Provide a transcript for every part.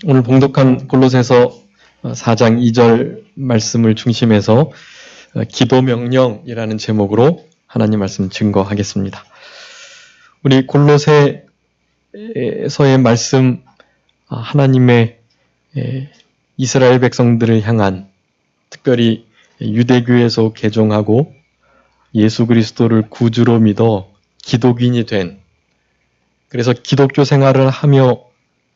오늘 봉독한 골로새서 4장 2절 말씀을 중심해서 기도 명령이라는 제목으로 하나님 말씀 증거하겠습니다. 우리 골로새서의 말씀, 하나님의 이스라엘 백성들을 향한, 특별히 유대교에서 개종하고 예수 그리스도를 구주로 믿어 기독인이 된, 그래서 기독교 생활을 하며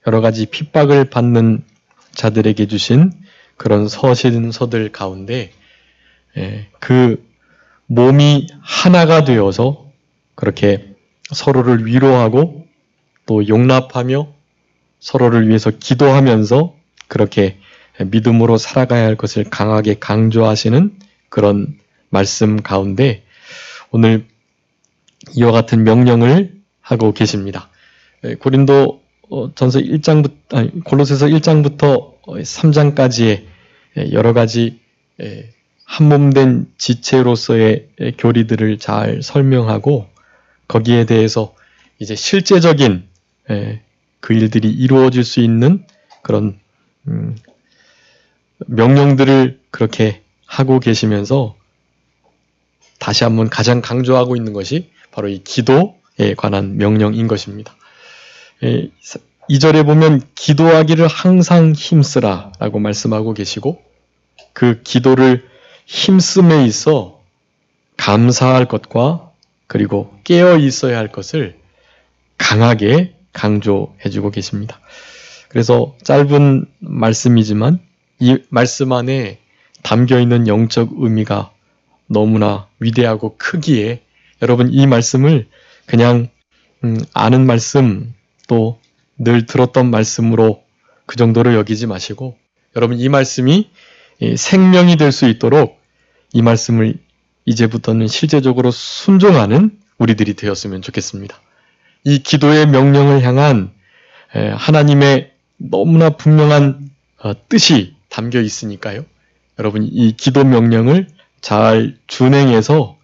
여러 가지 핍박을 받는 자들에게 주신 그런 서신서들 가운데 그 몸이 하나가 되어서 그렇게 서로를 위로하고 또 용납하며 서로를 위해서 기도하면서 그렇게 믿음으로 살아가야 할 것을 강하게 강조하시는 그런 말씀 가운데 오늘 이와 같은 명령을 하고 계십니다. 골로새서 1장부터 3장까지의 여러 가지 한몸된 지체로서의 교리들을 잘 설명하고 거기에 대해서 이제 실제적인 그 일들이 이루어질 수 있는 그런 명령들을 그렇게 하고 계시면서 다시 한번 가장 강조하고 있는 것이 바로 이 기도에 관한 명령인 것입니다. 2절에 보면 기도하기를 항상 힘쓰라 라고 말씀하고 계시고 그 기도를 힘씀에 있어 감사할 것과 그리고 깨어 있어야 할 것을 강하게 강조해주고 계십니다. 그래서 짧은 말씀이지만 이 말씀 안에 담겨있는 영적 의미가 너무나 위대하고 크기에 여러분 이 말씀을 그냥 아는 말씀 또 늘 들었던 말씀으로 그 정도로 여기지 마시고 여러분 이 말씀이 생명이 될 수 있도록 이 말씀을 이제부터는 실제적으로 순종하는 우리들이 되었으면 좋겠습니다. 이 기도의 명령을 향한 하나님의 너무나 분명한 뜻이 담겨 있으니까요. 여러분 이 기도 명령을 잘 준행해서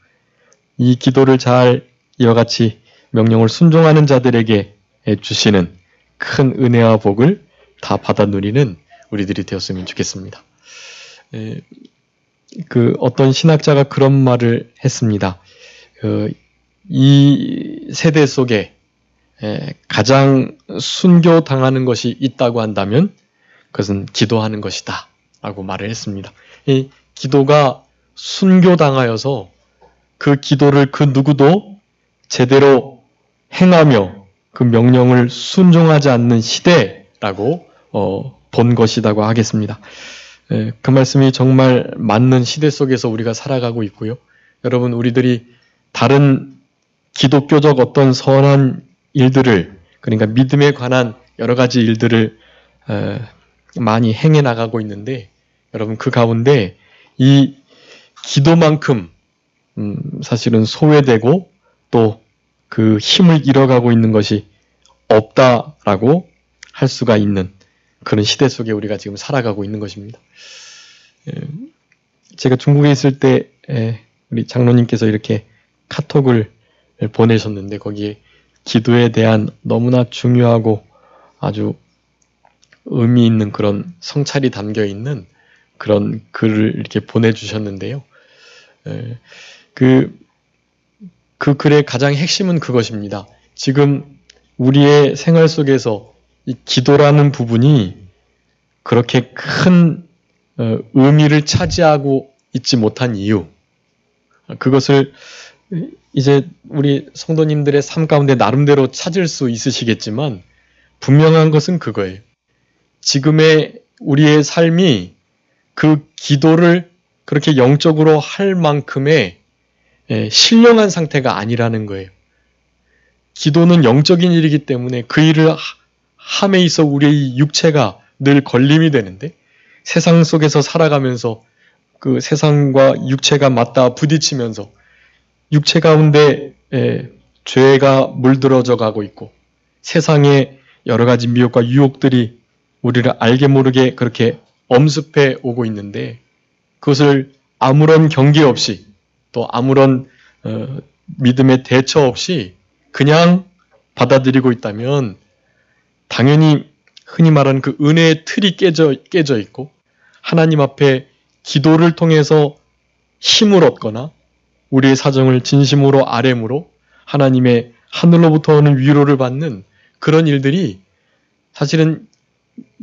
이 기도를 잘 이와 같이 명령을 순종하는 자들에게 주시는 큰 은혜와 복을 다 받아 누리는 우리들이 되었으면 좋겠습니다. 그 어떤 신학자가 그런 말을 했습니다. 이 세대 속에 가장 순교당하는 것이 있다고 한다면 그것은 기도하는 것이다 라고 말을 했습니다. 이 기도가 순교당하여서 그 기도를 그 누구도 제대로 행하며 그 명령을 순종하지 않는 시대라고 본 것이라고 하겠습니다. 그 말씀이 정말 맞는 시대 속에서 우리가 살아가고 있고요. 여러분 우리들이 다른 기독교적 어떤 선한 일들을 그러니까 믿음에 관한 여러 가지 일들을 많이 행해 나가고 있는데 여러분 그 가운데 이 기도만큼 사실은 소외되고 또 그 힘을 잃어가고 있는 것이 없다라고 할 수가 있는 그런 시대 속에 우리가 지금 살아가고 있는 것입니다. 제가 중국에 있을 때 우리 장로님께서 이렇게 카톡을 보내셨는데 거기에 기도에 대한 너무나 중요하고 아주 의미 있는 그런 성찰이 담겨 있는 그런 글을 이렇게 보내주셨는데요. 그 글의 가장 핵심은 그것입니다. 지금 우리의 생활 속에서 이 기도라는 부분이 그렇게 큰 의미를 차지하고 있지 못한 이유, 그것을 이제 우리 성도님들의 삶 가운데 나름대로 찾을 수 있으시겠지만 분명한 것은 그거예요. 지금의 우리의 삶이 그 기도를 그렇게 영적으로 할 만큼의 신령한 상태가 아니라는 거예요. 기도는 영적인 일이기 때문에 그 일을 함에 있어 우리의 육체가 늘 걸림이 되는데 세상 속에서 살아가면서 그 세상과 육체가 맞닿아 부딪히면서 육체 가운데 죄가 물들어져 가고 있고 세상의 여러 가지 미혹과 유혹들이 우리를 알게 모르게 그렇게 엄습해 오고 있는데 그것을 아무런 경계 없이 또 아무런 믿음의 대처 없이 그냥 받아들이고 있다면 당연히 흔히 말하는 그 은혜의 틀이 깨져 있고 하나님 앞에 기도를 통해서 힘을 얻거나 우리의 사정을 진심으로 아뢰므로 하나님의 하늘로부터 오는 위로를 받는 그런 일들이 사실은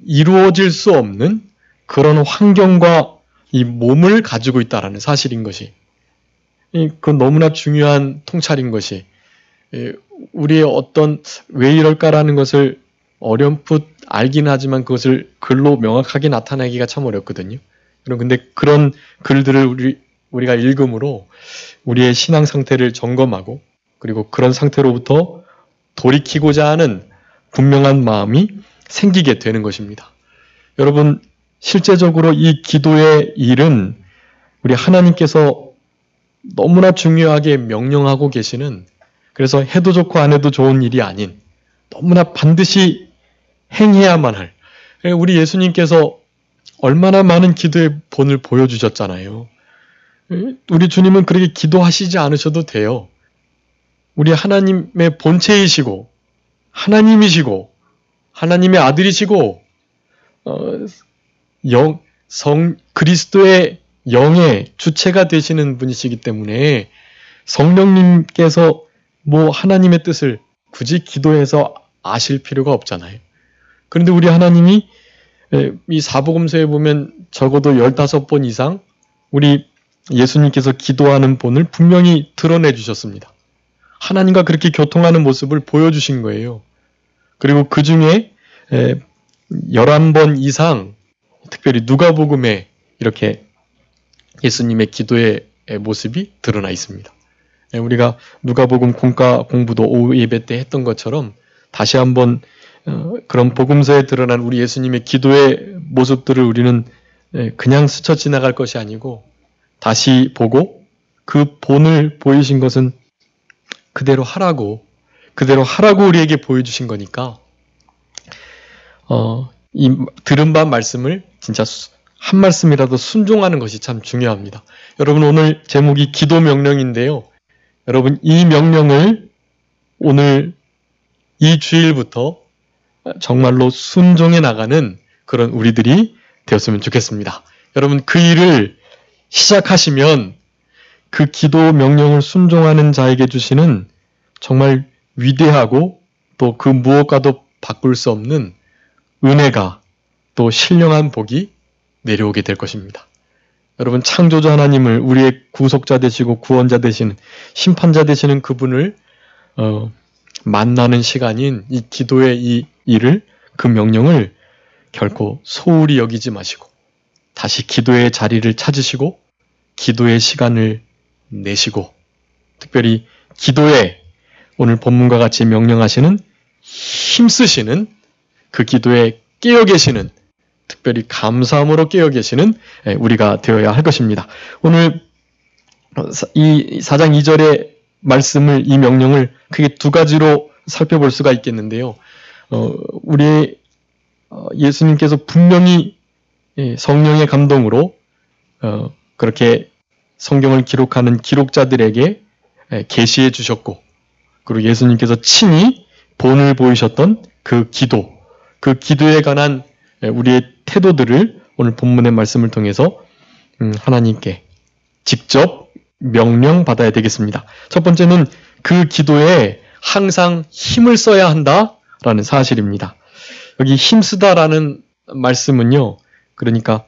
이루어질 수 없는 그런 환경과 이 몸을 가지고 있다라는 사실인 것이, 그건 너무나 중요한 통찰인 것이, 우리의 어떤 왜 이럴까라는 것을 어렴풋 알긴 하지만 그것을 글로 명확하게 나타내기가 참 어렵거든요. 근데 그런 글들을 우리가 읽음으로 우리의 신앙 상태를 점검하고 그리고 그런 상태로부터 돌이키고자 하는 분명한 마음이 생기게 되는 것입니다. 여러분, 실제적으로 이 기도의 일은 우리 하나님께서 너무나 중요하게 명령하고 계시는, 그래서 해도 좋고 안 해도 좋은 일이 아닌 너무나 반드시 행해야만 할, 우리 예수님께서 얼마나 많은 기도의 본을 보여주셨잖아요. 우리 주님은 그렇게 기도하시지 않으셔도 돼요. 우리 하나님의 본체이시고 하나님이시고 하나님의 아들이시고 그리스도의 영의 주체가 되시는 분이시기 때문에 성령님께서 하나님의 뜻을 굳이 기도해서 아실 필요가 없잖아요. 그런데 우리 하나님이 이 사복음서에 보면 적어도 15번 이상 우리 예수님께서 기도하는 본을 분명히 드러내 주셨습니다. 하나님과 그렇게 교통하는 모습을 보여주신 거예요. 그리고 그 중에 11번 이상 특별히 누가복음에 이렇게 예수님의 기도의 모습이 드러나 있습니다. 우리가 누가복음 공과 공부도 오후 예배 때 했던 것처럼 다시 한번 그런 복음서에 드러난 우리 예수님의 기도의 모습들을 우리는 그냥 스쳐 지나갈 것이 아니고 다시 보고 그 본을 보이신 것은 그대로 하라고 우리에게 보여주신 거니까 이 들은 바 말씀을 진짜 한 말씀이라도 순종하는 것이 참 중요합니다. 여러분, 오늘 제목이 기도 명령인데요. 여러분, 이 명령을 오늘 이 주일부터 정말로 순종해 나가는 그런 우리들이 되었으면 좋겠습니다. 여러분, 그 일을 시작하시면 그 기도 명령을 순종하는 자에게 주시는 정말 위대하고 또 그 무엇과도 바꿀 수 없는 은혜가 또 신령한 복이 내려오게 될 것입니다. 여러분, 창조주 하나님을 우리의 구속자 되시고 구원자 되시는 심판자 되시는 그분을 만나는 시간인 이 기도의 이 일을, 그 명령을 결코 소홀히 여기지 마시고 다시 기도의 자리를 찾으시고 기도의 시간을 내시고 특별히 기도에 오늘 본문과 같이 명령하시는 힘쓰시는 그 기도에 깨어 계시는, 특별히 감사함으로 깨어 계시는 우리가 되어야 할 것입니다. 오늘 이 4장 2절의 말씀을, 이 명령을 크게 두 가지로 살펴볼 수가 있겠는데요. 우리 예수님께서 분명히 성령의 감동으로 그렇게 성경을 기록하는 기록자들에게 계시해 주셨고, 그리고 예수님께서 친히 본을 보이셨던 그 기도, 그 기도에 관한 우리의 태도들을 오늘 본문의 말씀을 통해서 하나님께 직접 명령받아야 되겠습니다. 첫 번째는 그 기도에 항상 힘을 써야 한다라는 사실입니다. 여기 힘쓰다라는 말씀은요, 그러니까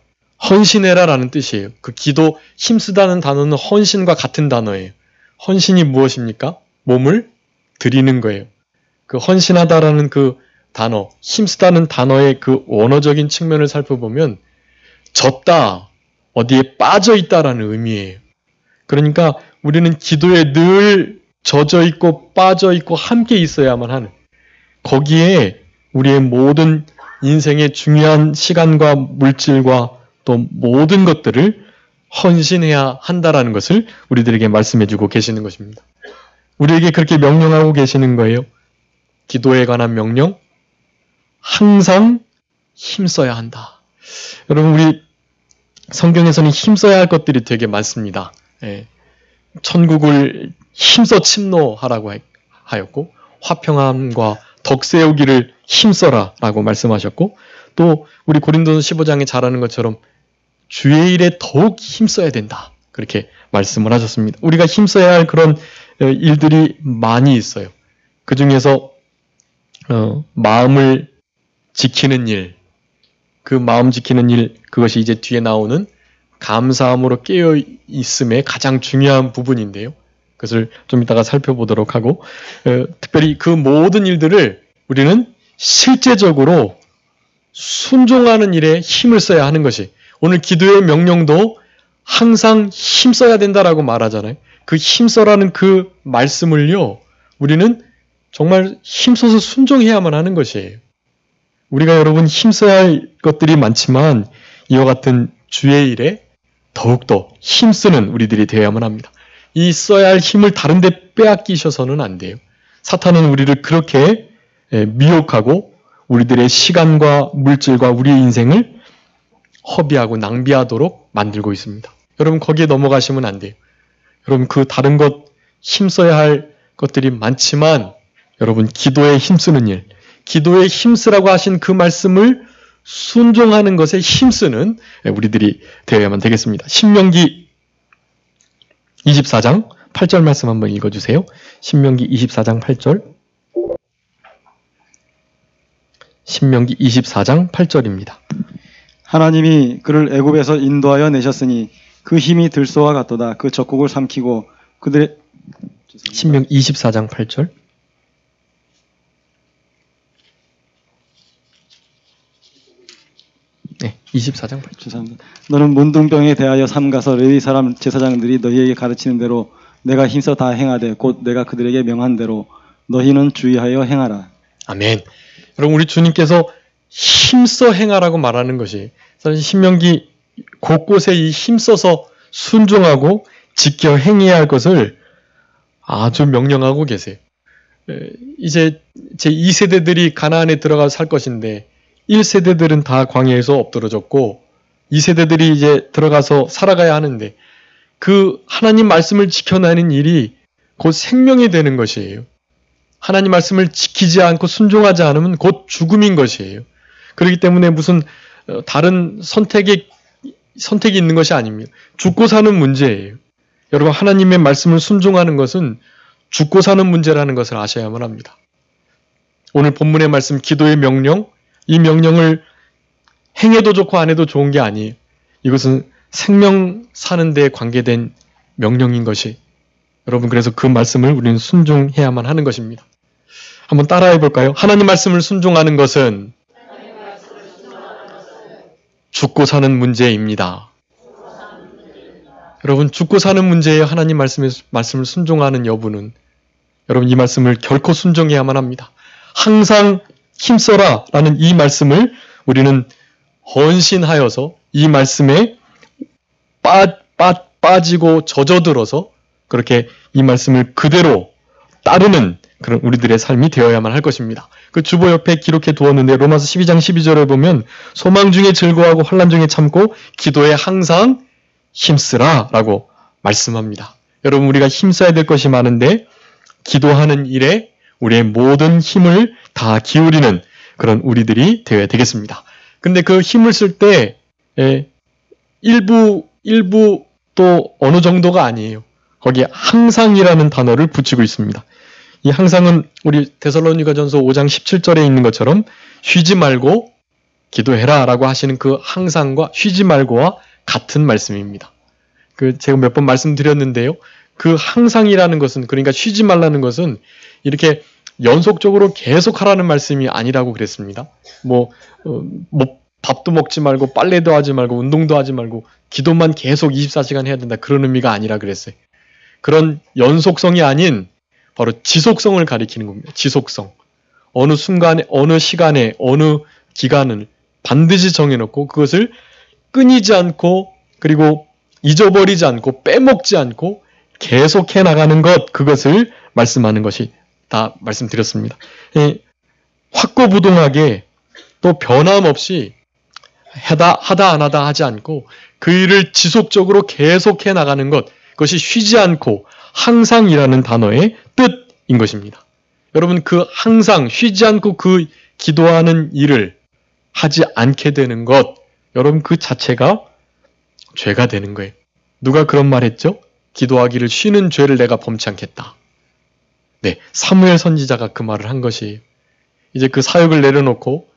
헌신해라라는 뜻이에요. 그 기도, 힘쓰다는 단어는 헌신과 같은 단어예요. 헌신이 무엇입니까? 몸을 드리는 거예요. 그 헌신하다라는 그 단어, 힘쓰다는 단어의 그 원어적인 측면을 살펴보면 젖다, 어디에 빠져있다라는 의미예요. 그러니까 우리는 기도에 늘 젖어있고 빠져있고 함께 있어야만 하는, 거기에 우리의 모든 인생의 중요한 시간과 물질과 또 모든 것들을 헌신해야 한다라는 것을 우리들에게 말씀해주고 계시는 것입니다. 우리에게 그렇게 명령하고 계시는 거예요. 기도에 관한 명령, 항상 힘써야 한다. 여러분, 우리 성경에서는 힘써야 할 것들이 되게 많습니다. 천국을 힘써 침노하라고 하였고, 화평함과 덕 세우기를 힘써라 라고 말씀하셨고, 또 우리 고린도서 15장에 잘 아는 것처럼 주의 일에 더욱 힘써야 된다, 그렇게 말씀을 하셨습니다. 우리가 힘써야 할 그런 일들이 많이 있어요. 그 중에서 마음을 지키는 일, 그 마음 지키는 일, 그것이 이제 뒤에 나오는 감사함으로 깨어 있음의 가장 중요한 부분인데요. 그것을 좀 이따가 살펴보도록 하고, 특별히 그 모든 일들을 우리는 실제적으로 순종하는 일에 힘을 써야 하는 것이, 오늘 기도의 명령도 항상 힘써야 된다라고 말하잖아요. 그 힘써라는 그 말씀을요, 우리는 정말 힘써서 순종해야만 하는 것이에요. 우리가 여러분 힘써야 할 것들이 많지만 이와 같은 주의 일에 더욱더 힘쓰는 우리들이 되어야만 합니다. 이 써야 할 힘을 다른 데 빼앗기셔서는 안 돼요. 사탄은 우리를 그렇게 미혹하고 우리들의 시간과 물질과 우리의 인생을 허비하고 낭비하도록 만들고 있습니다. 여러분 거기에 넘어가시면 안 돼요. 여러분 그 다른 것 힘써야 할 것들이 많지만 여러분 기도에 힘쓰는 일, 기도에 힘쓰라고 하신 그 말씀을 순종하는 것에 힘쓰는 우리들이 되어야만 되겠습니다. 신명기 24장 8절 말씀 한번 읽어주세요. 신명기 24장 8절. 신명기 24장 8절입니다. 하나님이 그를 애굽에서 인도하여 내셨으니 그 힘이 들소와 같도다. 그 적국을 삼키고 그들의 신명기 24장 8절. 네, 24장 8절. 죄송합니다. 너는 문둥병에 대하여 삼가서 레위 사람 제사장들이 너희에게 가르치는 대로 내가 힘써 다 행하되 곧 내가 그들에게 명한 대로 너희는 주의하여 행하라. 아멘. 여러분 우리 주님께서 힘써 행하라고 말하는 것이 사실 신명기 곳곳에 이 힘써서 순종하고 지켜 행해야 할 것을 아주 명령하고 계세요. 이제 제 2세대들이 가나안에 들어가서 살 것인데 1세대들은 다 광야에서 엎드러졌고 2세대들이 이제 들어가서 살아가야 하는데 그 하나님 말씀을 지켜내는 일이 곧 생명이 되는 것이에요. 하나님 말씀을 지키지 않고 순종하지 않으면 곧 죽음인 것이에요. 그렇기 때문에 무슨 다른 선택이 있는 것이 아닙니다. 죽고 사는 문제예요. 여러분 하나님의 말씀을 순종하는 것은 죽고 사는 문제라는 것을 아셔야만 합니다. 오늘 본문의 말씀 기도의 명령, 이 명령을 행해도 좋고 안 해도 좋은 게 아니에요. 이것은 생명 사는 데 관계된 명령인 것이, 여러분 그래서 그 말씀을 우리는 순종해야만 하는 것입니다. 한번 따라해 볼까요? 하나님 말씀을 순종하는 것은 죽고 사는 문제입니다. 여러분 죽고 사는 문제에 하나님 말씀을 순종하는 여부는 여러분 이 말씀을 결코 순종해야만 합니다. 항상 힘써라 라는 이 말씀을 우리는 헌신하여서 이 말씀에 빠지고 젖어들어서 그렇게 이 말씀을 그대로 따르는 그런 우리들의 삶이 되어야만 할 것입니다. 그 주보 옆에 기록해 두었는데 로마서 12장 12절에 보면 소망 중에 즐거워하고 환난 중에 참고 기도에 항상 힘쓰라 라고 말씀합니다. 여러분 우리가 힘써야 될 것이 많은데 기도하는 일에 우리의 모든 힘을 다 기울이는 그런 우리들이 되어야 되겠습니다. 근데 그 힘을 쓸 때 일부 또 어느 정도가 아니에요. 거기에 항상이라는 단어를 붙이고 있습니다. 이 항상은 우리 데살로니가전서 5장 17절에 있는 것처럼 쉬지 말고 기도해라 라고 하시는 그 항상과 쉬지 말고와 같은 말씀입니다. 제가 몇 번 말씀드렸는데요. 그 항상이라는 것은, 그러니까 쉬지 말라는 것은 이렇게 연속적으로 계속 하라는 말씀이 아니라고 그랬습니다. 밥도 먹지 말고 빨래도 하지 말고 운동도 하지 말고 기도만 계속 24시간 해야 된다, 그런 의미가 아니라 그랬어요. 그런 연속성이 아닌 바로 지속성을 가리키는 겁니다. 지속성. 어느 순간에, 어느 시간에, 어느 기간을 반드시 정해놓고 그것을 끊이지 않고 그리고 잊어버리지 않고 빼먹지 않고 계속해 나가는 것, 그것을 말씀하는 것이 다 말씀드렸습니다. 확고부동하게 또 변함없이 하다 안 하다 하지 않고 그 일을 지속적으로 계속해 나가는 것, 그것이 쉬지 않고 항상이라는 단어의 뜻인 것입니다. 여러분 그 항상 쉬지 않고 그 기도하는 일을 하지 않게 되는 것, 여러분 그 자체가 죄가 되는 거예요. 누가 그런 말 했죠? 기도하기를 쉬는 죄를 내가 범치 않겠다. 네, 사무엘 선지자가 그 말을 한 것이에요. 이제 그 사역을 내려놓고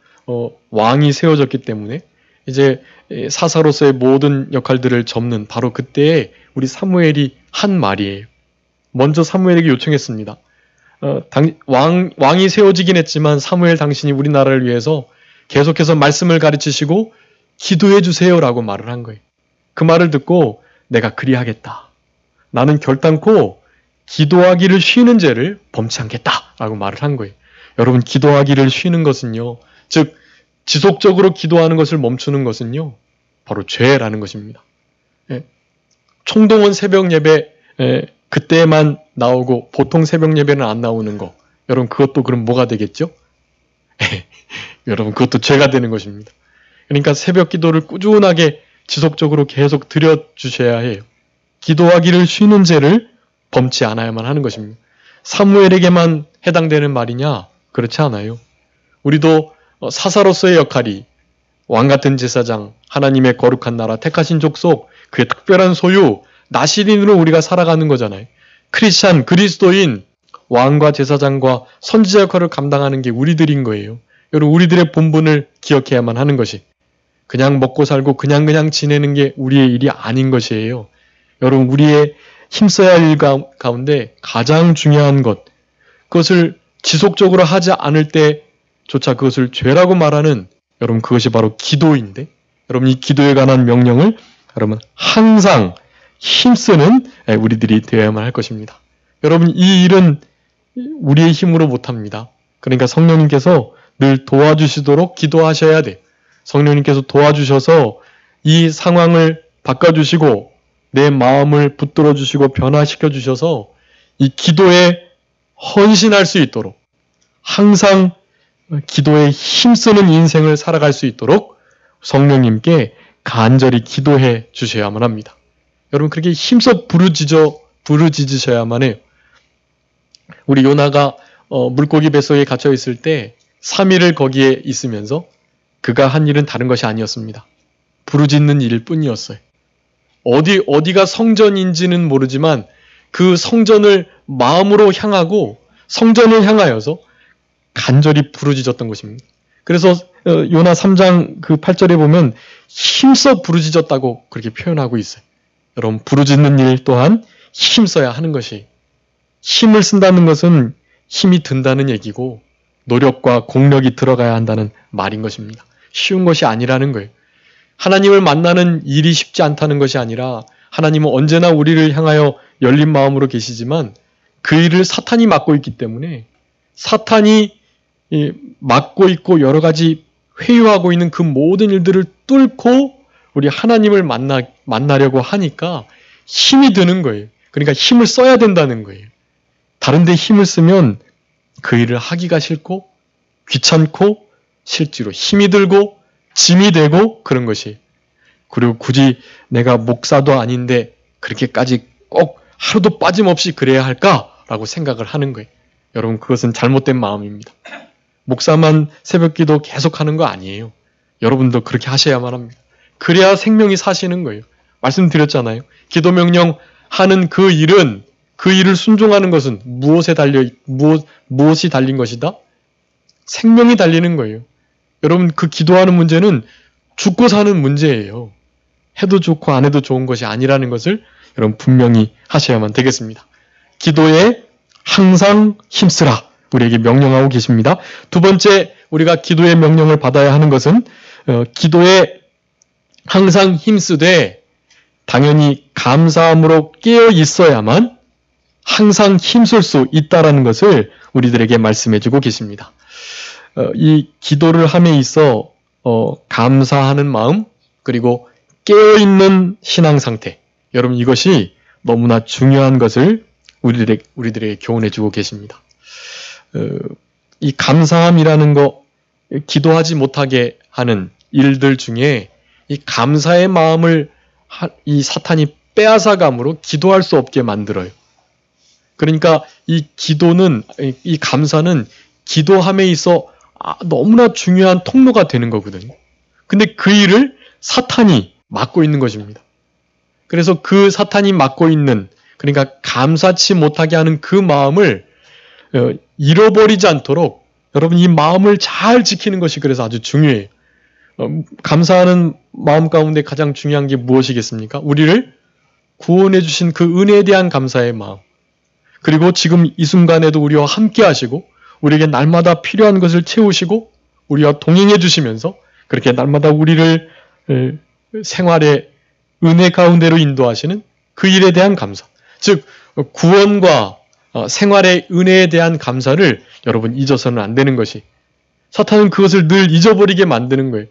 왕이 세워졌기 때문에 이제 사사로서의 모든 역할들을 접는 바로 그때에 우리 사무엘이 한 말이에요. 먼저 사무엘에게 요청했습니다. 왕이 세워지긴 했지만 사무엘 당신이 우리나라를 위해서 계속해서 말씀을 가르치시고 기도해 주세요라고 말을 한 거예요. 그 말을 듣고 내가 그리하겠다. 나는 결단코 기도하기를 쉬는 죄를 범치 않겠다라고 말을 한 거예요. 여러분 기도하기를 쉬는 것은요. 즉 지속적으로 기도하는 것을 멈추는 것은요. 바로 죄라는 것입니다. 총동원 새벽 예배 그때만 나오고 보통 새벽 예배는 안 나오는 거. 여러분 그것도 그럼 뭐가 되겠죠? 여러분 그것도 죄가 되는 것입니다. 그러니까 새벽 기도를 꾸준하게 지속적으로 계속 드려주셔야 해요. 기도하기를 쉬는 죄를 범치 않아야만 하는 것입니다. 사무엘에게만 해당되는 말이냐? 그렇지 않아요. 우리도 사사로서의 역할이 왕 같은 제사장, 하나님의 거룩한 나라, 택하신 족속, 그의 특별한 소유, 나시린으로 우리가 살아가는 거잖아요. 크리스찬, 그리스도인, 왕과 제사장과 선지자 역할을 감당하는 게 우리들인 거예요. 여러분 우리들의 본분을 기억해야만 하는 것이 그냥 먹고 살고 그냥 지내는 게 우리의 일이 아닌 것이에요. 여러분 우리의 힘써야 할 일 가운데 가장 중요한 것, 그것을 지속적으로 하지 않을 때조차 그것을 죄라고 말하는 여러분 그것이 바로 기도인데 여러분 이 기도에 관한 명령을 여러분 항상 힘쓰는 우리들이 되어야만 할 것입니다. 여러분 이 일은 우리의 힘으로 못합니다. 그러니까 성령님께서 늘 도와주시도록 기도하셔야 돼. 성령님께서 도와주셔서 이 상황을 바꿔주시고 내 마음을 붙들어 주시고 변화시켜 주셔서 이 기도에 헌신할 수 있도록 항상 기도에 힘쓰는 인생을 살아갈 수 있도록 성령님께 간절히 기도해 주셔야만 합니다. 여러분 그렇게 힘써 부르짖으셔야만 해요. 우리 요나가 물고기 뱃속에 갇혀 있을 때 3일을 거기에 있으면서 그가 한 일은 다른 것이 아니었습니다. 부르짖는 일일 뿐이었어요. 어디가 성전인지는 모르지만 그 성전을 마음으로 향하고 성전을 향하여서 간절히 부르짖었던 것입니다. 그래서 요나 3장 그 8절에 보면 힘써 부르짖었다고 그렇게 표현하고 있어요. 여러분 부르짖는 일 또한 힘써야 하는 것이 힘을 쓴다는 것은 힘이 든다는 얘기고 노력과 공력이 들어가야 한다는 말인 것입니다. 쉬운 것이 아니라는 거예요. 하나님을 만나는 일이 쉽지 않다는 것이 아니라 하나님은 언제나 우리를 향하여 열린 마음으로 계시지만 그 일을 사탄이 맡고 있기 때문에 사탄이 맡고 있고 여러 가지 회유하고 있는 그 모든 일들을 뚫고 우리 하나님을 만나려고 하니까 힘이 드는 거예요. 그러니까 힘을 써야 된다는 거예요. 다른 데 힘을 쓰면 그 일을 하기가 싫고 귀찮고 실제로 힘이 들고 짐이 되고 그런 것이. 그리고 굳이 내가 목사도 아닌데 그렇게까지 꼭 하루도 빠짐없이 그래야 할까라고 생각을 하는 거예요. 여러분 그것은 잘못된 마음입니다. 목사만 새벽기도 계속하는 거 아니에요. 여러분도 그렇게 하셔야만 합니다. 그래야 생명이 사시는 거예요. 말씀드렸잖아요. 기도 명령 하는 그 일을 순종하는 것은 무엇이 달린 것이다? 생명이 달리는 거예요. 여러분 그 기도하는 문제는 죽고 사는 문제예요. 해도 좋고 안 해도 좋은 것이 아니라는 것을 여러분 분명히 하셔야만 되겠습니다. 기도에 항상 힘쓰라 우리에게 명령하고 계십니다. 두 번째 우리가 기도의 명령을 받아야 하는 것은 기도에 항상 힘쓰되 당연히 감사함으로 깨어 있어야만 항상 힘쓸 수 있다라는 것을 우리들에게 말씀해주고 계십니다. 이 기도를 함에 있어 감사하는 마음 그리고 깨어있는 신앙 상태 여러분 이것이 너무나 중요한 것을 우리들에게 교훈해주고 계십니다. 이 감사함이라는 거 기도하지 못하게 하는 일들 중에 이 감사의 마음을 이 사탄이 빼앗아감으로 기도할 수 없게 만들어요. 그러니까 이 기도는, 이 감사는 기도함에 있어 너무나 중요한 통로가 되는 거거든요. 근데 그 일을 사탄이 막고 있는 것입니다. 그래서 그 사탄이 막고 있는, 그러니까 감사치 못하게 하는 그 마음을 잃어버리지 않도록 여러분 이 마음을 잘 지키는 것이 그래서 아주 중요해요. 감사하는 마음 가운데 가장 중요한 게 무엇이겠습니까? 우리를 구원해 주신 그 은혜에 대한 감사의 마음. 그리고 지금 이 순간에도 우리와 함께 하시고 우리에게 날마다 필요한 것을 채우시고 우리와 동행해 주시면서 그렇게 날마다 우리를 생활의 은혜 가운데로 인도하시는 그 일에 대한 감사. 즉 구원과 생활의 은혜에 대한 감사를 여러분 잊어서는 안 되는 것이, 사탄은 그것을 늘 잊어버리게 만드는 거예요.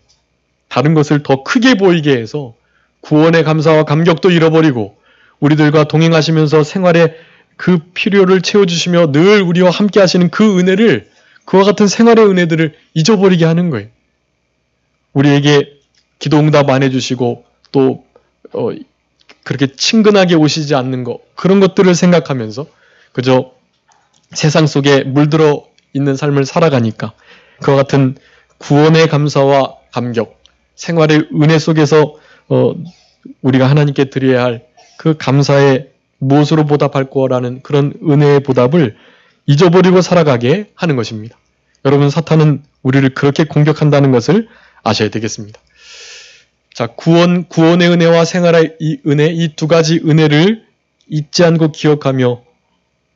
다른 것을 더 크게 보이게 해서 구원의 감사와 감격도 잃어버리고 우리들과 동행하시면서 생활의 그 필요를 채워주시며 늘 우리와 함께 하시는 그 은혜를, 그와 같은 생활의 은혜들을 잊어버리게 하는 거예요. 우리에게 기도 응답 안 해주시고 또 그렇게 친근하게 오시지 않는 것, 그런 것들을 생각하면서 그저 세상 속에 물들어 있는 삶을 살아가니까 그와 같은 구원의 감사와 감격, 생활의 은혜 속에서 우리가 하나님께 드려야 할 그 감사의 무엇으로 보답할 거라는 그런 은혜의 보답을 잊어버리고 살아가게 하는 것입니다. 여러분, 사탄은 우리를 그렇게 공격한다는 것을 아셔야 되겠습니다. 자, 구원의 은혜와 생활의 이 은혜, 이 두 가지 은혜를 잊지 않고 기억하며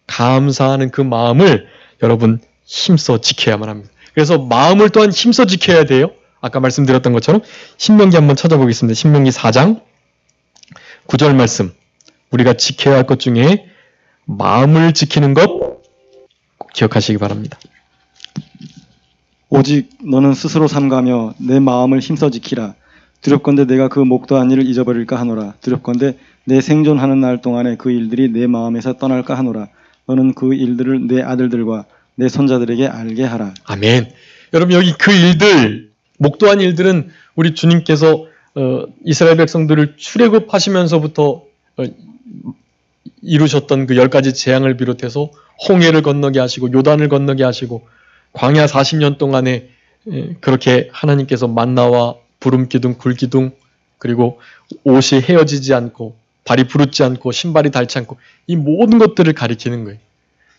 감사하는 그 마음을 여러분 힘써 지켜야만 합니다. 그래서 마음을 또한 힘써 지켜야 돼요. 아까 말씀드렸던 것처럼 신명기 한번 찾아보겠습니다. 신명기 4장 9절 말씀. 우리가 지켜야 할 것 중에 마음을 지키는 것 꼭 기억하시기 바랍니다. 오직 너는 스스로 삼가며 내 마음을 힘써 지키라. 두렵건대 내가 그 목도한 일을 잊어버릴까 하노라. 두렵건대 내 생존하는 날 동안에 그 일들이 내 마음에서 떠날까 하노라. 너는 그 일들을 내 아들들과 내 손자들에게 알게 하라. 아멘. 여러분, 여기 그 일들, 목도한 일들은 우리 주님께서 이스라엘 백성들을 출애굽하시면서부터 이루셨던 그 10가지 재앙을 비롯해서 홍해를 건너게 하시고 요단을 건너게 하시고 광야 40년 동안에 그렇게 하나님께서 만나와 부름기둥, 굴기둥, 그리고 옷이 헤어지지 않고 발이 부르지 않고 신발이 닳지 않고 이 모든 것들을 가리키는 거예요.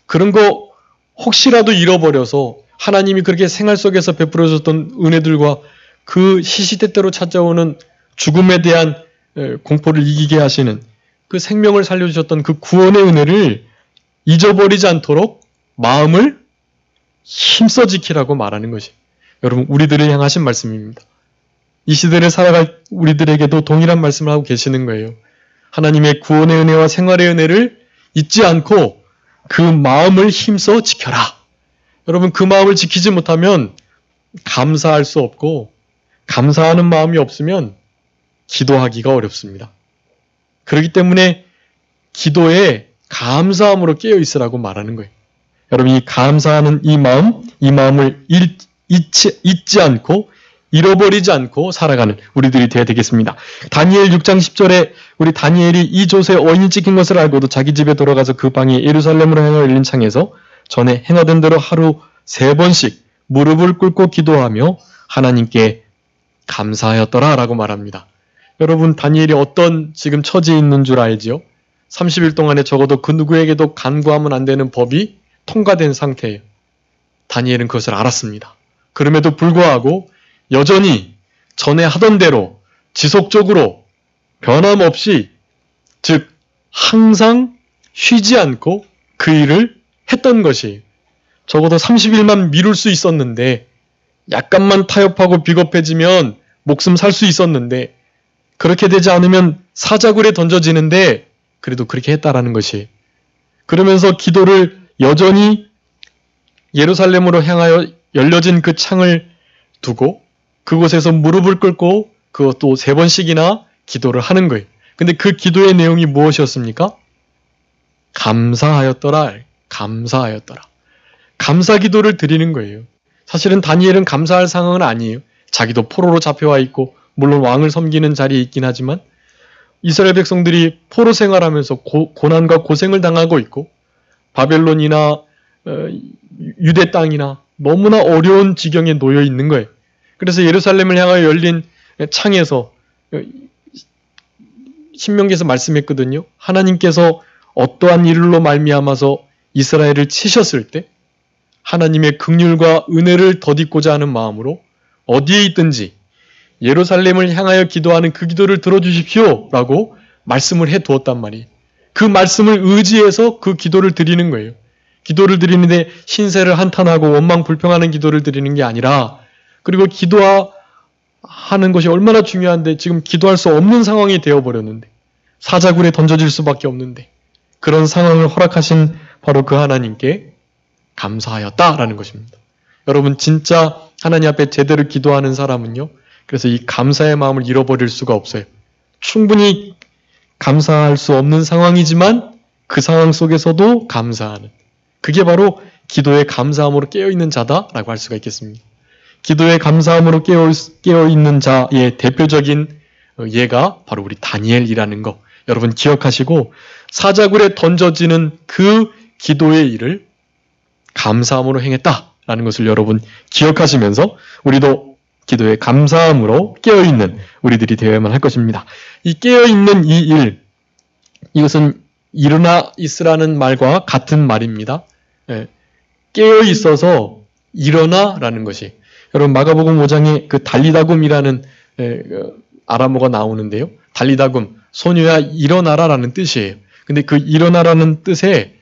그런 거 혹시라도 잃어버려서 하나님이 그렇게 생활 속에서 베풀어 줬던 은혜들과 그 시시때때로 찾아오는 죽음에 대한 공포를 이기게 하시는 그 생명을 살려주셨던 그 구원의 은혜를 잊어버리지 않도록 마음을 힘써 지키라고 말하는 것이 여러분 우리들을 향하신 말씀입니다. 이 시대를 살아갈 우리들에게도 동일한 말씀을 하고 계시는 거예요. 하나님의 구원의 은혜와 생활의 은혜를 잊지 않고 그 마음을 힘써 지켜라. 여러분 그 마음을 지키지 못하면 감사할 수 없고 감사하는 마음이 없으면 기도하기가 어렵습니다. 그렇기 때문에 기도에 감사함으로 깨어 있으라고 말하는 거예요. 여러분 이 감사하는 이 마음을 잊지 않고 잃어버리지 않고 살아가는 우리들이 되어야 되겠습니다. 다니엘 6장 10절에 우리 다니엘이 이 돛에 어인이 찍힌 것을 알고도 자기 집에 돌아가서 그 방에 예루살렘으로 향하여 열린 창에서 전에 행하던 대로 하루 3번씩 무릎을 꿇고 기도하며 하나님께 감사하였더라 라고 말합니다. 여러분 다니엘이 어떤 지금 처지에 있는 줄 알지요? 30일 동안에 적어도 그 누구에게도 간구하면 안 되는 법이 통과된 상태예요. 다니엘은 그것을 알았습니다. 그럼에도 불구하고 여전히 전에 하던 대로 지속적으로 변함없이 즉 항상 쉬지 않고 그 일을 했던 것이에요. 적어도 30일만 미룰 수 있었는데 약간만 타협하고 비겁해지면 목숨 살 수 있었는데 그렇게 되지 않으면 사자굴에 던져지는데 그래도 그렇게 했다라는 것이 그러면서 기도를 여전히 예루살렘으로 향하여 열려진 그 창을 두고 그곳에서 무릎을 꿇고 그것도 3번씩이나 기도를 하는 거예요. 근데 그 기도의 내용이 무엇이었습니까? 감사하였더라. 감사하였더라. 감사 기도를 드리는 거예요. 사실은 다니엘은 감사할 상황은 아니에요. 자기도 포로로 잡혀와 있고 물론 왕을 섬기는 자리에 있긴 하지만 이스라엘 백성들이 포로 생활하면서 고난과 고생을 당하고 있고 바벨론이나 유대 땅이나 너무나 어려운 지경에 놓여 있는 거예요. 그래서 예루살렘을 향하여 열린 창에서 신명기에서 말씀했거든요. 하나님께서 어떠한 일로 말미암아서 이스라엘을 치셨을 때 하나님의 긍휼과 은혜를 덧입고자 하는 마음으로 어디에 있든지 예루살렘을 향하여 기도하는 그 기도를 들어주십시오 라고 말씀을 해두었단 말이에요. 그 말씀을 의지해서 그 기도를 드리는 거예요. 기도를 드리는데 신세를 한탄하고 원망 불평하는 기도를 드리는 게 아니라, 그리고 기도하는 것이 얼마나 중요한데 지금 기도할 수 없는 상황이 되어버렸는데, 사자굴에 던져질 수밖에 없는데 그런 상황을 허락하신 바로 그 하나님께 감사하였다라는 것입니다. 여러분, 진짜 하나님 앞에 제대로 기도하는 사람은요, 그래서 이 감사의 마음을 잃어버릴 수가 없어요. 충분히 감사할 수 없는 상황이지만 그 상황 속에서도 감사하는, 그게 바로 기도의 감사함으로 깨어있는 자다라고 할 수가 있겠습니다. 기도의 감사함으로 깨어있는 자의 대표적인 예가 바로 우리 다니엘이라는 거 여러분 기억하시고, 사자굴에 던져지는 그 기도의 일을 감사함으로 행했다라는 것을 여러분 기억하시면서 우리도 기도의 감사함으로 깨어있는 우리들이 되어야만 할 것입니다. 이 깨어있는 이 일, 이것은 일어나 있으라는 말과 같은 말입니다. 깨어있어서 일어나라는 것이, 여러분 마가복음 5장에 그 달리다굼이라는 아람어가 나오는데요. 달리다굼, 소녀야 일어나라라는 뜻이에요. 근데 그 일어나라는 뜻에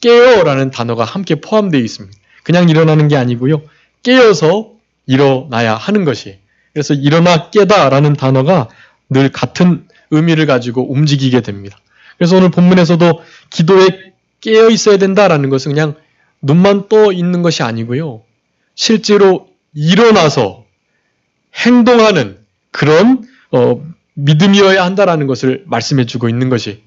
깨어라는 단어가 함께 포함되어 있습니다. 그냥 일어나는 게 아니고요. 깨어서 일어나야 하는 것이에요. 그래서 일어나 깨다라는 단어가 늘 같은 의미를 가지고 움직이게 됩니다. 그래서 오늘 본문에서도 기도에 깨어 있어야 된다라는 것은 그냥 눈만 떠 있는 것이 아니고요. 실제로 일어나서 행동하는 그런 믿음이어야 한다라는 것을 말씀해 주고 있는 것이,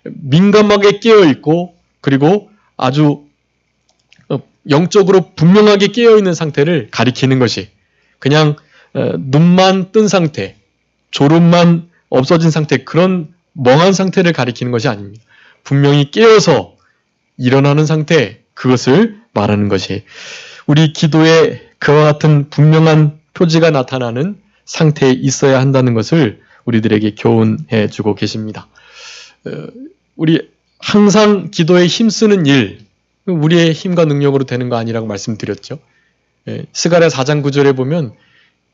민감하게 깨어 있고 그리고 아주 영적으로 분명하게 깨어 있는 상태를 가리키는 것이, 그냥 눈만 뜬 상태, 졸음만 없어진 상태, 그런 멍한 상태를 가리키는 것이 아닙니다. 분명히 깨어서 일어나는 상태, 그것을 말하는 것이, 우리 기도에 그와 같은 분명한 표지가 나타나는 상태에 있어야 한다는 것을 우리들에게 교훈해 주고 계십니다. 우리 항상 기도에 힘쓰는 일, 우리의 힘과 능력으로 되는 거 아니라고 말씀드렸죠. 스가랴 4장 9절에 보면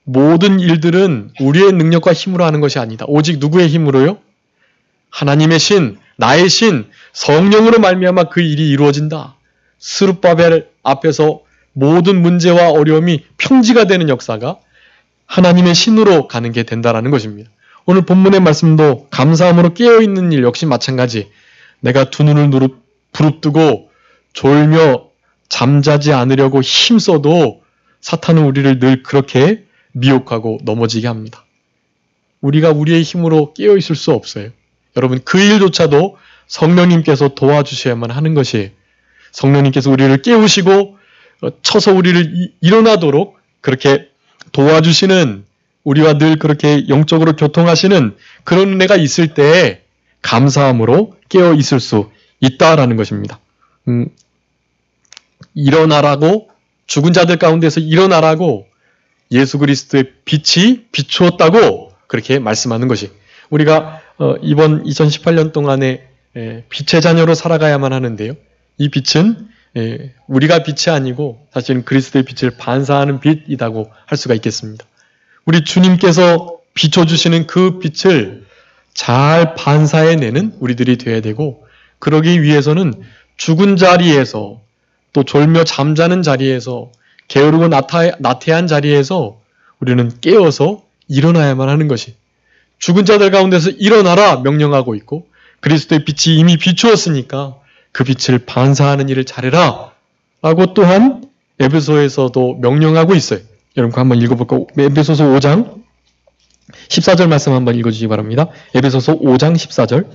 모든 일들은 우리의 능력과 힘으로 하는 것이 아니다. 오직 누구의 힘으로요? 하나님의 신, 나의 신, 성령으로 말미암아 그 일이 이루어진다. 스룹바벨 앞에서 모든 문제와 어려움이 평지가 되는 역사가 하나님의 신으로 가는 게 된다라는 것입니다. 오늘 본문의 말씀도 감사함으로 깨어있는 일 역시 마찬가지. 내가 두 눈을 부릅뜨고 졸며 잠자지 않으려고 힘써도 사탄은 우리를 늘 그렇게 미혹하고 넘어지게 합니다. 우리가 우리의 힘으로 깨어있을 수 없어요. 여러분, 그 일조차도 성령님께서 도와주셔야만 하는 것이에요. 성령님께서 우리를 깨우시고 쳐서 우리를 일어나도록 그렇게 도와주시는, 우리와 늘 그렇게 영적으로 교통하시는 그런 은혜가 있을 때 감사함으로 깨어 있을 수 있다라는 것입니다. 일어나라고, 죽은 자들 가운데서 일어나라고 예수 그리스도의 빛이 비추었다고 그렇게 말씀하는 것이, 우리가 이번 2018년 동안에 빛의 자녀로 살아가야만 하는데요. 이 빛은 우리가 빛이 아니고 사실은 그리스도의 빛을 반사하는 빛이라고 할 수가 있겠습니다. 우리 주님께서 비춰주시는 그 빛을 잘 반사해내는 우리들이 되어야 되고, 그러기 위해서는 죽은 자리에서, 또 졸며 잠자는 자리에서, 게으르고 나태한 자리에서 우리는 깨어서 일어나야만 하는 것이, 죽은 자들 가운데서 일어나라 명령하고 있고, 그리스도의 빛이 이미 비추었으니까 그 빛을 반사하는 일을 잘해라 라고 또한 에베소에서도 명령하고 있어요. 여러분 한번 읽어볼까요? 에베소서 5장 14절 말씀 한번 읽어주시기 바랍니다. 에베소서 5장 14절.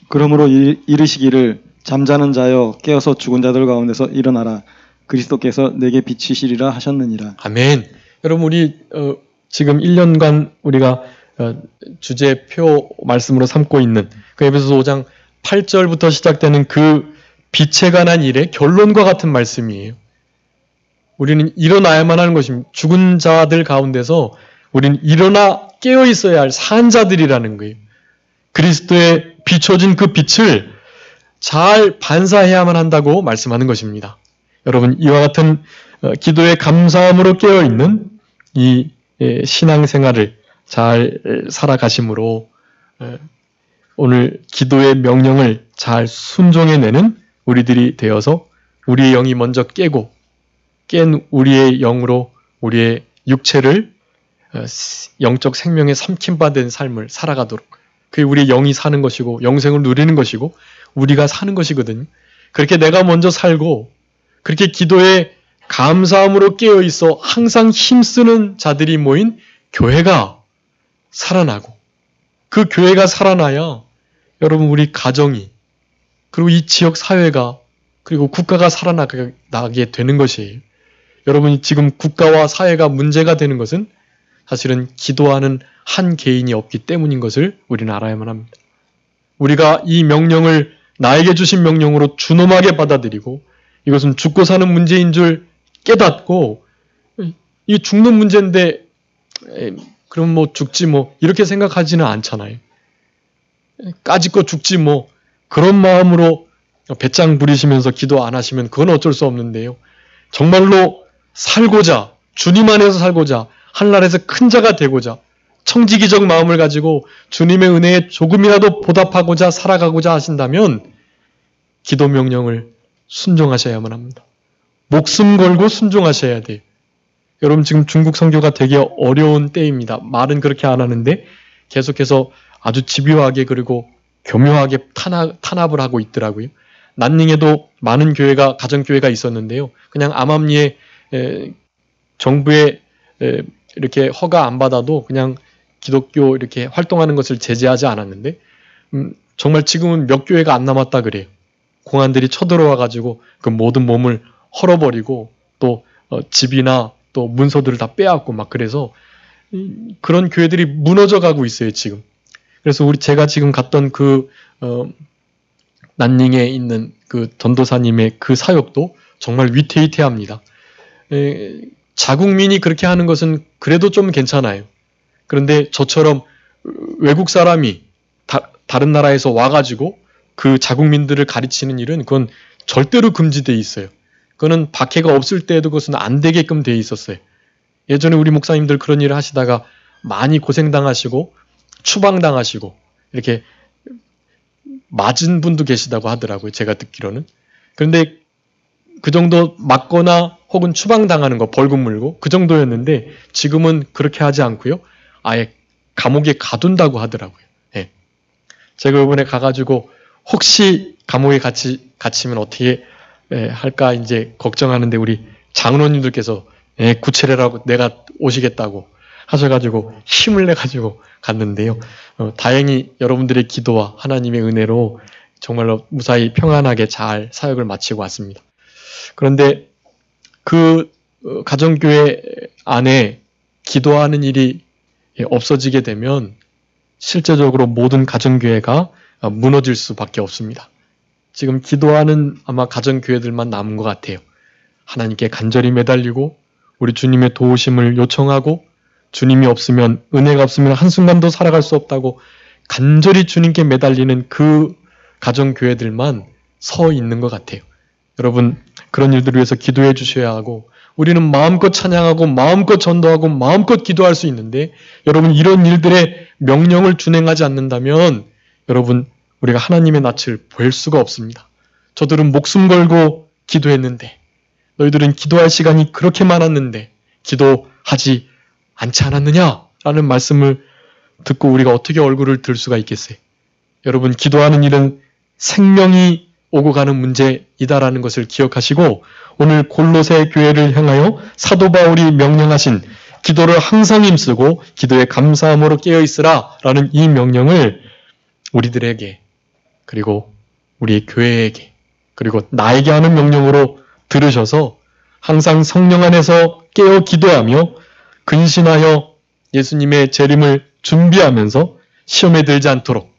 그러므로 이르시기를 잠자는 자여 깨어서 죽은 자들 가운데서 일어나라. 그리스도께서 내게 비치시리라 하셨느니라. 아멘. 여러분, 우리 지금 1년간 우리가 주제표 말씀으로 삼고 있는 그 에베소서 5장 8절부터 시작되는 그 빛에 관한 일의 결론과 같은 말씀이에요. 우리는 일어나야만 하는 것입니다. 죽은 자들 가운데서 우리는 일어나 깨어 있어야 할 산 자들이라는 거예요. 그리스도의 비춰진 그 빛을 잘 반사해야만 한다고 말씀하는 것입니다. 여러분, 이와 같은 기도의 감사함으로 깨어 있는 이 신앙생활을 잘 살아가심으로 오늘 기도의 명령을 잘 순종해내는 우리들이 되어서 우리의 영이 먼저 깨고 깬 우리의 영으로 우리의 육체를 영적 생명에 삼킴받은 삶을 살아가도록, 그게 우리의 영이 사는 것이고 영생을 누리는 것이고 우리가 사는 것이거든요. 그렇게 내가 먼저 살고 그렇게 기도에 감사함으로 깨어있어 항상 힘쓰는 자들이 모인 교회가 살아나고, 그 교회가 살아나야 여러분 우리 가정이, 그리고 이 지역 사회가, 그리고 국가가 살아나게 되는 것이에요. 여러분이 지금 국가와 사회가 문제가 되는 것은 사실은 기도하는 한 개인이 없기 때문인 것을 우리는 알아야만 합니다. 우리가 이 명령을 나에게 주신 명령으로 준엄하게 받아들이고 이것은 죽고 사는 문제인 줄 깨닫고, 이 죽는 문제인데 그럼 뭐 죽지 뭐 이렇게 생각하지는 않잖아요. 까짓거 죽지 뭐 그런 마음으로 배짱 부리시면서 기도 안 하시면 그건 어쩔 수 없는데요. 정말로 살고자, 주님 안에서 살고자, 하늘나라에서 큰 자가 되고자 청지기적 마음을 가지고 주님의 은혜에 조금이라도 보답하고자 살아가고자 하신다면 기도 명령을 순종하셔야만 합니다. 목숨 걸고 순종하셔야 돼요. 여러분 지금 중국 선교가 되게 어려운 때입니다. 말은 그렇게 안 하는데 계속해서 아주 집요하게 그리고 교묘하게 탄압을 하고 있더라고요. 난닝에도 많은 교회가, 가정교회가 있었는데요. 그냥 암암리에 정부의 이렇게 허가 안 받아도 그냥 기독교 이렇게 활동하는 것을 제재하지 않았는데 정말 지금은 몇 교회가 안 남았다 그래요. 공안들이 쳐들어와 가지고 그 모든 몸을 헐어버리고 또 집이나 또 문서들을 다 빼앗고 막, 그래서 그런 교회들이 무너져 가고 있어요 지금. 그래서 제가 지금 갔던 그 난닝에 있는 그 전도사님의 그 사역도 정말 위태위태합니다. 자국민이 그렇게 하는 것은 그래도 좀 괜찮아요. 그런데 저처럼 외국 사람이 다른 나라에서 와가지고 그 자국민들을 가르치는 일은 그건 절대로 금지되어 있어요. 그거는 박해가 없을 때에도 그것은 안 되게끔 되어 있었어요. 예전에 우리 목사님들 그런 일을 하시다가 많이 고생당하시고 추방당하시고 이렇게 맞은 분도 계시다고 하더라고요. 제가 듣기로는. 그런데 그 정도 맞거나 혹은 추방당하는 거, 벌금 물고 그 정도였는데 지금은 그렇게 하지 않고요. 아예 감옥에 가둔다고 하더라고요. 예. 제가 이번에 가가지고 혹시 감옥에 갇히면 어떻게 할까 이제 걱정하는데 우리 장로님들께서 구체래라고 내가 오시겠다고 하셔가지고 힘을 내가지고 갔는데요. 다행히 여러분들의 기도와 하나님의 은혜로 정말로 무사히 평안하게 잘 사역을 마치고 왔습니다. 그런데 그 가정교회 안에 기도하는 일이 없어지게 되면 실제적으로 모든 가정교회가 무너질 수밖에 없습니다. 지금 기도하는 아마 가정교회들만 남은 것 같아요. 하나님께 간절히 매달리고 우리 주님의 도우심을 요청하고 주님이 없으면, 은혜가 없으면 한순간도 살아갈 수 없다고 간절히 주님께 매달리는 그 가정교회들만 서 있는 것 같아요. 여러분 그런 일들을 위해서 기도해 주셔야 하고, 우리는 마음껏 찬양하고 마음껏 전도하고 마음껏 기도할 수 있는데 여러분 이런 일들의 명령을 준행하지 않는다면 여러분 우리가 하나님의 낯을 볼 수가 없습니다. 저들은 목숨 걸고 기도했는데, 너희들은 기도할 시간이 그렇게 많았는데 기도하지 않지 않았느냐라는 말씀을 듣고 우리가 어떻게 얼굴을 들 수가 있겠어요? 여러분 기도하는 일은 생명이 오고 가는 문제이다라는 것을 기억하시고, 오늘 골로새 교회를 향하여 사도 바울이 명령하신 기도를 항상 힘쓰고 기도에 감사함으로 깨어있으라 라는 이 명령을 우리들에게, 그리고 우리 교회에게, 그리고 나에게 하는 명령으로 들으셔서 항상 성령 안에서 깨어 기도하며 근신하여 예수님의 재림을 준비하면서 시험에 들지 않도록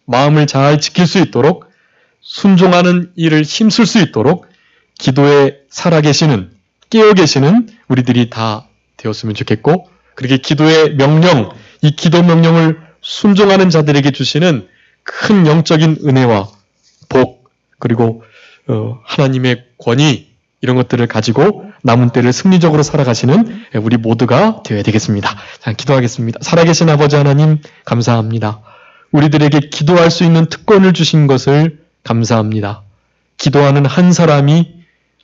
마음을 잘 지킬 수 있도록 순종하는 일을 힘쓸 수 있도록 기도에 살아계시는, 깨어계시는 우리들이 다 되었으면 좋겠고, 그렇게 기도의 명령, 이 기도 명령을 순종하는 자들에게 주시는 큰 영적인 은혜와 복, 그리고 하나님의 권위, 이런 것들을 가지고 남은 때를 승리적으로 살아가시는 우리 모두가 되어야 되겠습니다. 자, 기도하겠습니다. 살아계신 아버지 하나님, 감사합니다. 우리들에게 기도할 수 있는 특권을 주신 것을 감사합니다. 기도하는 한 사람이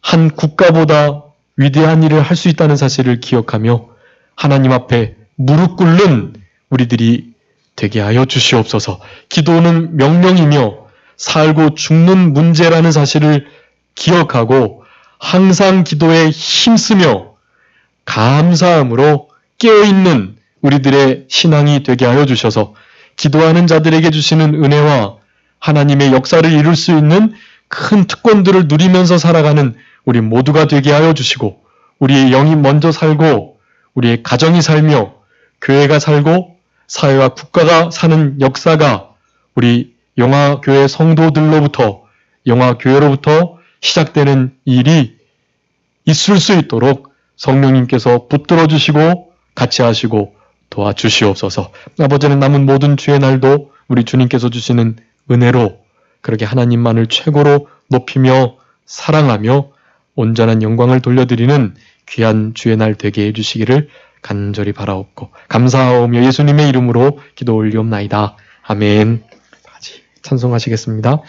한 국가보다 위대한 일을 할 수 있다는 사실을 기억하며 하나님 앞에 무릎 꿇는 우리들이 되게 하여 주시옵소서. 기도는 명령이며 살고 죽는 문제라는 사실을 기억하고 항상 기도에 힘쓰며 감사함으로 깨어있는 우리들의 신앙이 되게 하여 주셔서 기도하는 자들에게 주시는 은혜와 하나님의 역사를 이룰 수 있는 큰 특권들을 누리면서 살아가는 우리 모두가 되게 하여 주시고, 우리의 영이 먼저 살고 우리의 가정이 살며 교회가 살고 사회와 국가가 사는 역사가 우리 영화교회 성도들로부터, 영화교회로부터 시작되는 일이 있을 수 있도록 성령님께서 붙들어 주시고 같이 하시고 도와주시옵소서. 아버지는 남은 모든 주의 날도 우리 주님께서 주시는 은혜로 그렇게 하나님만을 최고로 높이며 사랑하며 온전한 영광을 돌려드리는 귀한 주의 날 되게 해주시기를 간절히 바라옵고 감사하오며 예수님의 이름으로 기도 올리옵나이다. 아멘. 찬송하시겠습니다.